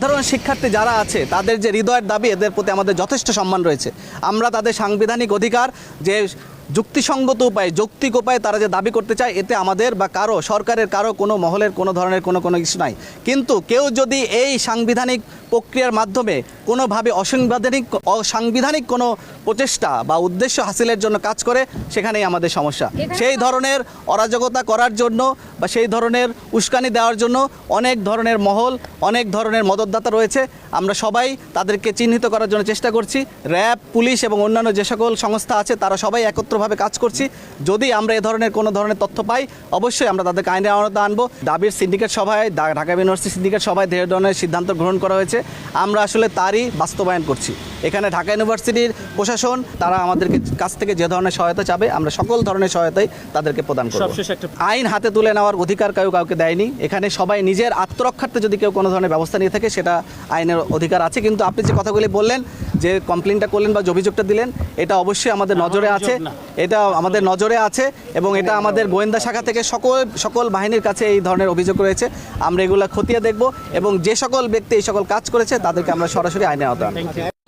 সাধারণ শিক্ষার্থী যারা আছে তাদের যে হৃদয়ের দাবি, এদের প্রতি আমাদের যথেষ্ট সম্মান রয়েছে। আমরা তাদের সাংবিধানিক অধিকার যে যুক্তিসঙ্গত উপায়ে, যৌক্তিক উপায়ে তারা যে দাবি করতে চায়, এতে আমাদের বা কারো সরকারের কারো কোনো মহলের কোনো ধরনের কোনো কিছু নাই। কিন্তু কেউ যদি এই সাংবিধানিক প্রক্রিয়ার মাধ্যমে কোনোভাবে অসাংবিধানিক কোনো প্রচেষ্টা বা উদ্দেশ্য হাসিলের জন্য কাজ করে, সেখানেই আমাদের সমস্যা। সেই ধরনের অরাজকতা করার জন্য বা সেই ধরনের উস্কানি দেওয়ার জন্য অনেক ধরনের মহল, অনেক ধরনের মদতদাতা রয়েছে। আমরা সবাই তাদেরকে চিহ্নিত করার জন্য চেষ্টা করছি। র্যাব, পুলিশ এবং অন্যান্য যে সকল সংস্থা আছে তারা সবাই একত্রভাবে কাজ করছি। যদি আমরা এ ধরনের কোনো ধরনের তথ্য পাই, অবশ্যই আমরা তাদেরকে আইনের আওতায় আনবো। দাবির সিন্ডিকেট সভায়, ঢাকা ইউনিভার্সিটি সিন্ডিকেট সভায় যে ধরনের সিদ্ধান্ত গ্রহণ করা হয়েছে, আমরা আসলে তারই বাস্তবায়ন করছি। এখানে ঢাকা ইউনিভার্সিটির প্রশাসন তারা আমাদেরকে কাছ থেকে যে ধরনের সহায়তা চাবে, আমরা সকল ধরনের সহায়তাই তাদেরকে প্রদান করব। আইন হাতে তুলে নেওয়ার অধিকার কেউ কাউকে দেয়নি। এখানে সবাই নিজের আত্মরক্ষার্থে যদি কেউ কোনো ধরনের ব্যবস্থা নিয়ে থাকে, সেটা আইনের অধিকার আছে। কিন্তু আপনি যে কথাগুলি বললেন, যে কমপ্লেনটা করলেন বা অভিযোগটা দিলেন, এটা অবশ্যই আমাদের নজরে আছে। এটা আমাদের নজরে আছে এবং এটা আমাদের গোয়েন্দা শাখা থেকে সকল বাহিনীর কাছে এই ধরনের অভিযোগ রয়েছে। আমরা এগুলো খতিয়ে দেখব এবং যে সকল ব্যক্তি এই সকল কাজ করেছে তাদেরকে আমরা সরাসরি আইনের আওতায় আনব।